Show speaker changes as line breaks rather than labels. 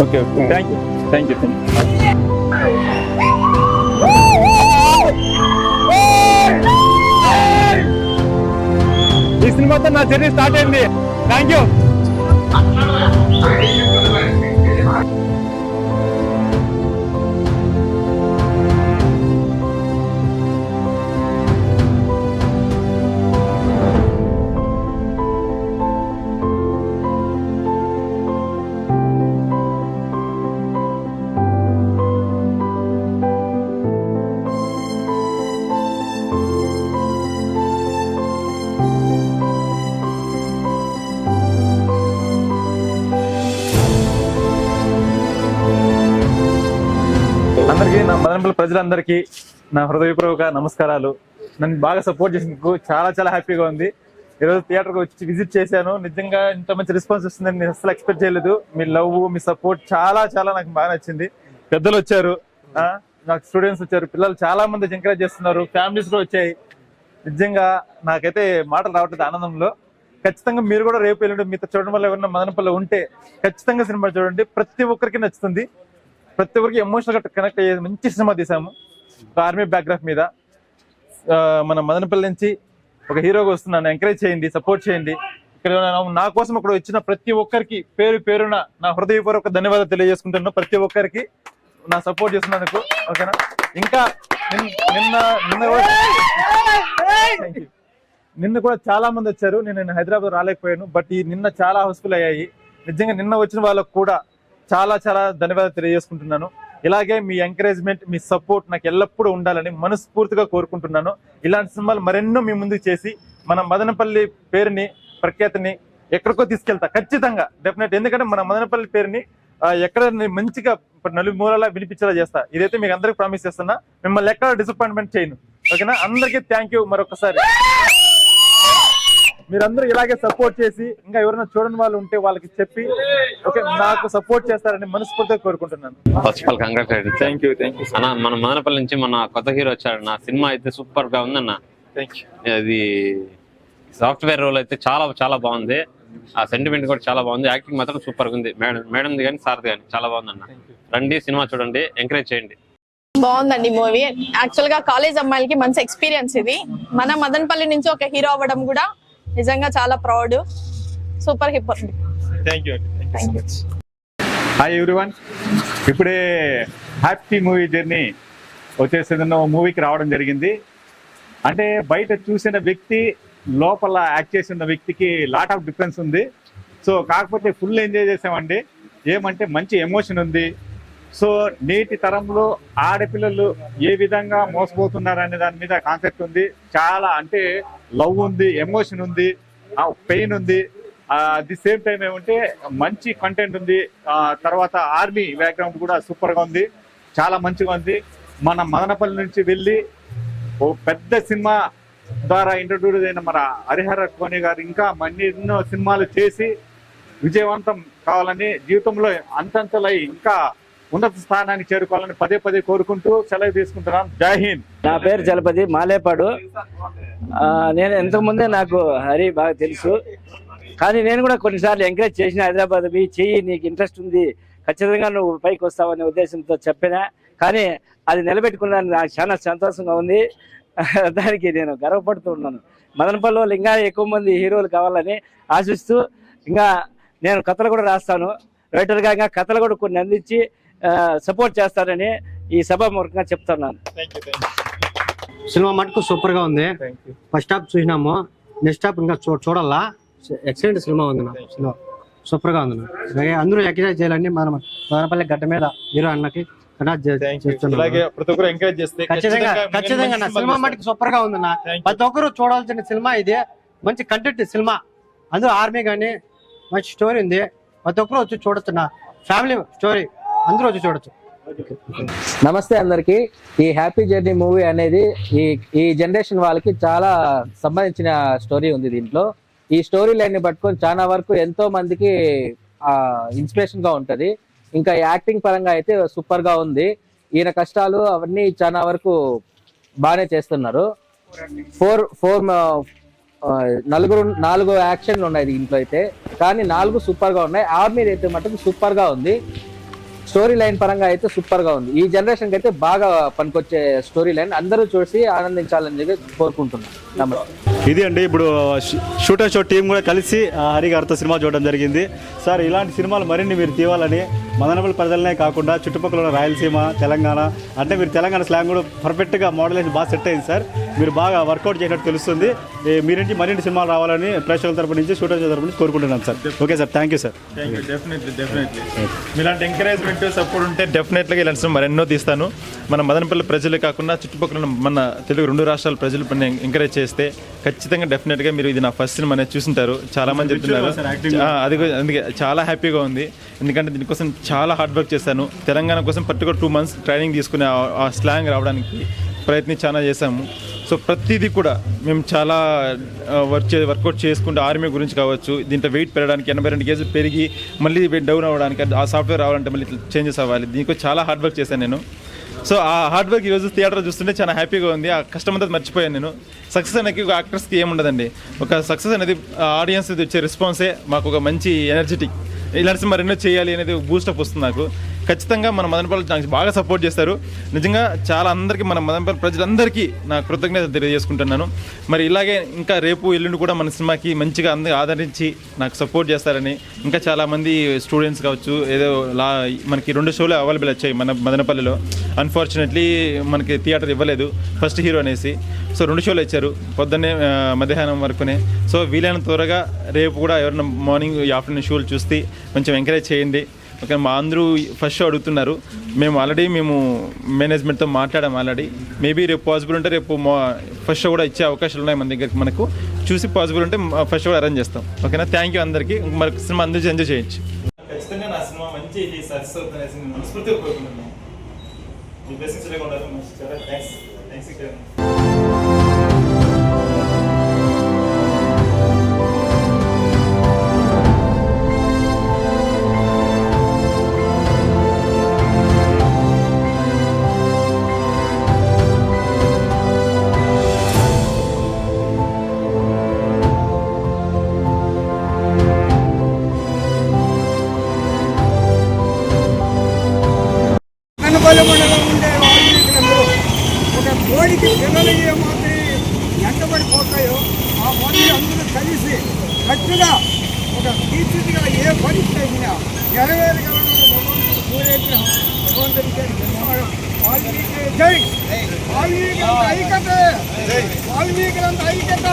Okay okay thank you ఈ సినిమాతో నా జర్నీ స్టార్ట్ అయింది. Thank you. అందరికీ, నా మదనపల్లి ప్రజలందరికీ నా హృదయపూర్వక నమస్కారాలు. నన్ను బాగా సపోర్ట్ చేసినందుకు చాలా చాలా హ్యాపీగా ఉంది. ఈరోజు థియేటర్కి వచ్చి విజిట్ చేశాను. నిజంగా ఇంత మంచి రెస్పాన్స్ వస్తుందని నేను అసలు ఎక్స్పెక్ట్ చేయలేదు. మీ లవ్, మీ సపోర్ట్ చాలా చాలా నాకు బాగా నచ్చింది. పెద్దలు వచ్చారు, నాకు స్టూడెంట్స్ వచ్చారు, పిల్లలు చాలా మంది ఎంకరేజ్ చేస్తున్నారు, ఫ్యామిలీస్ కూడా వచ్చాయి. నిజంగా నాకైతే మాటలు రావట్లేదు ఆనందంలో. ఖచ్చితంగా మీరు కూడా రేపు ఎల్లుండి మీతో చూడడం వల్ల ఎవరైనా మదనపల్లి ఉంటే ఖచ్చితంగా సినిమా చూడండి. ప్రతి ఒక్కరికి నచ్చుతుంది. ప్రతి ఒక్కరికి ఎమోషనల్ గా కనెక్ట్ అయ్యే మంచి సినిమా తీసాము. ఆర్మీ బ్యాక్గ్రౌండ్ మీద మన మదనపల్లి నుంచి ఒక హీరోగా వస్తున్నాను. ఎంకరేజ్ చేయండి, సపోర్ట్ చేయండి. ఇక్కడ నా కోసం ఇక్కడ వచ్చిన ప్రతి ఒక్కరికి పేరు పేరున నా హృదయపూర్వక ధన్యవాదాలు తెలియజేసుకుంటున్నాను. ప్రతి ఒక్కరికి నా సపోర్ట్ చేస్తున్నందుకు. ఓకేనా? ఇంకా నిన్న కూడా చాలా మంది వచ్చారు. నేను హైదరాబాద్ రాలేకపోయాను, బట్ ఈ నిన్న చాలా హౌస్ఫుల్ అయ్యాయి. నిజంగా నిన్న వచ్చిన వాళ్ళకు కూడా చాలా చాలా ధన్యవాదాలు తెలియజేసుకుంటున్నాను. ఇలాగే మీ ఎంకరేజ్మెంట్, మీ సపోర్ట్ నాకు ఎల్లప్పుడూ ఉండాలని మనస్ఫూర్తిగా కోరుకుంటున్నాను. ఇలాంటి సినిమాలు మరెన్నో మీ ముందుకు చేసి మన మదనపల్లి పేరుని, ప్రఖ్యాతిని ఎక్కడికో తీసుకెళ్తా ఖచ్చితంగా, డెఫినెట్. ఎందుకంటే మన మదనపల్లి పేరుని ఎక్కడ మంచిగా నలుమూలలా వినిపించేలా చేస్తా. ఇదైతే మీకు అందరికి ప్రామిస్ చేస్తున్నా. మిమ్మల్ని ఎక్కడ డిసప్పాయింట్మెంట్ చేయను. ఓకేనా? అందరికీ థ్యాంక్ యూ మరొకసారి. మీరందరూ ఇలాగే సపోర్ట్ చేసి ఇంకా ఎవరైనా చూడని వాళ్ళు ఉంటే వాళ్ళకి చెప్పి ఓకే నాకు సపోర్ట్ చేస్తారని మనస్ఫూర్తిగా కోరుకుంటున్నాను.
First of all congratulation.
Thank you.
అన్న, మన మదనపల్లి నుంచి మన కొత్త హీరో వచ్చాడు. నా సినిమా అయితే సూపర్ గా ఉందన్న. అది సాఫ్ట్వేర్ రోల్ అయితే చాలా చాలా బాగుంది. ఆ సెంటిమెంట్ కూడా చాలా బాగుంది. యాక్టింగ్ మాత్రం సూపర్ గా ఉంది. మేడంది కానీ సార్ది కానీ చాలా బాగుందన్న. రండి, సినిమా చూడండి, ఎంకరేజ్ చేయండి.
బాగుందండి మూవీ. యాక్చువల్ గా కాలేజ్ అమ్మాయిలకి మంచి ఎక్స్పీరియన్స్ ఇది. మన మదనపల్లి నుంచి ఒక హీరో అవ్వడం కూడా నిజంగా చాలా proud. Super hip.
Thank you. Hi everyone. ఇప్పుడే హ్యాపీ మూవీ జర్నీ వచ్చేసిన మూవీకి రావడం జరిగింది. అంటే బయట చూసిన వ్యక్తి లోపల యాక్ట్ చేసిన వ్యక్తికి లాట్ ఆఫ్ డిఫరెన్స్ ఉంది. సో కాకపోతే ఫుల్ ఎంజాయ్ చేసామండి. ఏమంటే మంచి ఎమోషన్ ఉంది. సో నేటి తరంలో ఆడపిల్లలు ఏ విధంగా మోసపోతున్నారు అనే దాని మీద కాన్సెప్ట్ ఉంది. చాలా అంటే లవ్ ఉంది, ఎమోషన్ ఉంది, పెయిన్ ఉంది. ది సేమ్ టైం ఏమంటే మంచి కంటెంట్ ఉంది. తర్వాత ఆర్మీ బ్యాక్గ్రౌండ్ కూడా సూపర్ గా ఉంది, చాలా మంచిగా ఉంది. మన మదనపల్లి నుంచి వెళ్ళి ఓ పెద్ద సినిమా ద్వారా ఇంట్రడ్యూస్ అయిన మన హరిహర కోని గారు ఇంకా ఎన్నో సినిమాలు చేసి విజయవంతం కావాలని, జీవితంలో అంతంతలై ఇంకా ఉన్నత స్థానానికి చేరుకోవాలని పదే పదే కోరుకుంటూ సెలవు తీసుకుంటున్నాం. జై హింద్.
నా పేరు చలపతి మాలేపాడు. నేను ఇంతకుముందే నాకు హరి బాగా తెలుసు, కానీ నేను కూడా కొన్నిసార్లు ఎంకరేజ్ చేసిన హైదరాబాద్ మీ చెయ్యి, నీకు ఇంట్రెస్ట్ ఉంది, ఖచ్చితంగా నువ్వు పైకి వస్తావనే ఉద్దేశంతో చెప్పినా, కానీ అది నిలబెట్టుకున్నాను. నాకు చాలా సంతోషంగా ఉంది. దానికి నేను గర్వపడుతూ ఉన్నాను. మదనపల్లి వాళ్ళు ఇంకా ఎక్కువ మంది హీరోలు కావాలని ఆశిస్తూ, ఇంకా నేను కథలు కూడా రాస్తాను, రైటర్గా ఇంకా కథలు కూడా కొన్ని అందించి సపోర్ట్ చేస్తారని ఈ సభాముఖంగా చెప్తున్నాను.
సినిమా మటుకు సూపర్ గా ఉంది. ఫస్ట్ హాఫ్ చూసినాము, నెక్స్ట్ హాఫ్ ఇంకా చూడాలా. ఎక్సలెంట్ సినిమా ఉంది. నా సినిమా సూపర్ గా ఉంది. అందరూ ఎంకరేజ్ చేయాలండి. మన మదనపల్లి గడ్డ మీద హీరో అన్నకి ఖచ్చితంగా సినిమా మటుకు సూపర్ గా ఉంది. ప్రతి ఒక్కరు చూడాల్సిన సినిమా ఇది. మంచి కంటెంట్ సినిమా, అందులో ఆర్మీ కానీ మంచి స్టోరీ ఉంది. ప్రతి ఒక్కరు వచ్చి చూడొచ్చు. నా ఫ్యామిలీ స్టోరీ, అందరూ వచ్చి చూడొచ్చు.
నమస్తే అందరికి. ఈ హ్యాపీ జర్నీ మూవీ అనేది ఈ జనరేషన్ వాళ్ళకి చాలా సంబంధించిన స్టోరీ ఉంది. దీంట్లో ఈ స్టోరీ లైన్ ని పట్టుకొని చాలా వరకు ఎంతో మందికి ఇన్స్పిరేషన్ గా ఉంటది. ఇంకా యాక్టింగ్ పరంగా అయితే సూపర్ గా ఉంది. ఈయన కష్టాలు అవన్నీ చాలా వరకు బాగానే చేస్తున్నారు. 4 యాక్షన్లు ఉన్నాయి దీంట్లో అయితే, కానీ 4 సూపర్ గా ఉన్నాయి. ఆర్మీ అయితే మటుకు సూపర్ గా ఉంది.
స్టోరీ లైన్ పరంగా అయితే సూపర్ గా ఉంది. ఈ జనరేషన్ కి అయితే బాగా పనికొచ్చే స్టోరీ లైన్, అందరూ చూసి ఆనందించాలని చెప్పి కోరుకుంటున్నాను. నమస్తే.
ఇది అండి ఇప్పుడు షూటర్ షో టీం కూడా కలిసి హరి గారితో సినిమా చూడడం జరిగింది. సార్ ఇలాంటి సినిమాలు మరిన్ని మీరు తీయాలని మదనపల్లి ప్రజలనే కాకుండా చుట్టుపక్కల ఉన్న రాయలసీమ, తెలంగాణ, అంటే మీరు తెలంగాణ స్లాంగ్ కూడా పర్ఫెక్ట్గా మోడలేషన్ బాగా సెట్ అయింది సార్. మీరు బాగా వర్కౌట్ చేసినట్టు తెలుస్తుంది. మీ నుంచి మరిన్ని సినిమాలు రావాలని ప్రేక్షకుల తరపు నుంచి, షూటర్ షో తరపు నుంచి కోరుకుంటున్నాను sir. Okay sir, thank you sir.
Definitely మీలాంటి ఎంకరేజ్మెంట్ సపోర్ట్ ఉంటే డెఫినెట్గా ఇలాంటి సినిమా మరెన్నో తీస్తాను. మన మదనపల్లి ప్రజలే కాకుండా చుట్టుపక్కల ఉన్న మన తెలుగు 2 రాష్ట్రాల ప్రజలు ఎంకరేజ్ చేస్తే ఖచ్చితంగా డెఫినెట్గా మీరు ఇది నా ఫస్ట్ సినిమా అనేది చూసింటారు. చాలా మంది చెప్తున్నారు. అది అందుకే చాలా హ్యాపీగా ఉంది. ఎందుకంటే దీనికోసం చాలా హార్డ్ వర్క్ చేశాను. తెలంగాణ కోసం పర్టికులర్ 2 months ట్రైనింగ్ తీసుకుని ఆ స్లాంగ్ రావడానికి చాలా చేశాము. సో ప్రతిదీ కూడా మేము చాలా వర్కౌట్ చేసుకుంటూ ఆర్మీ గురించి కావచ్చు, దీంట్లో వెయిట్ పెరగడానికి 82 kg పెరిగి మళ్ళీ వెయిట్ డౌన్ అవ్వడానికి ఆ సాఫ్ట్వేర్ రావాలంటే మళ్ళీ చేంజెస్ అవ్వాలి. దీనికి చాలా హార్డ్ వర్క్ చేశాను నేను. సో ఆ హార్డ్ వర్క్ ఈరోజు థియేటర్ చూస్తుంటే చాలా హ్యాపీగా ఉంది. ఆ కష్టం అంతా మర్చిపోయాను నేను. సక్సెస్ అనేది ఒక యాక్టర్స్కి ఏముండదండి. ఒక సక్సెస్ అనేది ఆడియన్స్ వచ్చే రెస్పాన్సే మాకు ఒక మంచి ఎనర్జెటిక్. ఇలాంటి మరెన్నో చేయాలి అనేది బూస్టప్ వస్తుంది నాకు. ఖచ్చితంగా మన మదనపల్లి నాకు బాగా సపోర్ట్ చేస్తారు. నిజంగా చాలా అందరికీ, మన మదనపల్లి ప్రజలందరికీ నా కృతజ్ఞత తెలియజేసుకుంటున్నాను. మరి ఇలాగే ఇంకా రేపు ఎల్లుండి కూడా మన సినిమాకి మంచిగా అందరూ ఆదరించి నాకు సపోర్ట్ చేస్తారని, ఇంకా చాలామంది స్టూడెంట్స్ కావచ్చు, ఏదో మనకి 2 షోలు అవైలబుల్ వచ్చాయి మన మదనపల్లిలో. అన్ఫార్చునేట్లీ మనకి థియేటర్ ఇవ్వలేదు ఫస్ట్ హీరో అనేసి. సో 2 షోలు ఇచ్చారు పొద్దున్నే మధ్యాహ్నం వరకునే. సో వీలైనంత త్వరగా రేపు కూడా ఎవరైనా మార్నింగ్ ఆఫ్టర్నూన్ షోలు చూస్తే కొంచెం ఎంకరేజ్ చేయండి. ఓకే, మా అందరూ ఫస్ట్ షో అడుగుతున్నారు. మేము మేనేజ్మెంట్తో మాట్లాడాము ఆల్రెడీ. మేబీ రేపు పాసిబుల్ ఉంటే రేపు ఫస్ట్ షో కూడా ఇచ్చే అవకాశాలు ఉన్నాయి మన దగ్గరికి. మనకు చూసి పాసిబుల్ ఉంటే ఫస్ట్ షో కూడా అరేంజ్ చేస్తాం. ఓకేనా, థ్యాంక్ యూ అందరికీ. మరి సినిమా అందరూ ఎంజాయ్ చేయొచ్చు. ఖచ్చితంగా నా సినిమా మంచి సక్సెస్ అవుతుంది మనస్ఫూర్తిగా కోరుకుంటున్నాను. మీ బ్లెస్సింగ్స్ లేకుండా చాలా థ్యాంక్స్.
మదనపల్లి మండలం ఉండే వాల్మీకులందరూ ఒక కోడికి పిల్లలు ఏ మాదిరి ఎంటబడిపోతాయో ఆ మాదిరి అందరూ కలిసి గట్టిగా ఒక తీర్చిదిగా ఏ పరిస్థితి అయినా నెరవేరగలను భగవంతుడు కోరేసిన భగవంతుడికి వాల్మీకి జై. వాల్మీకులంత ఐక్యత, వాల్మీకులంత ఐక్యత.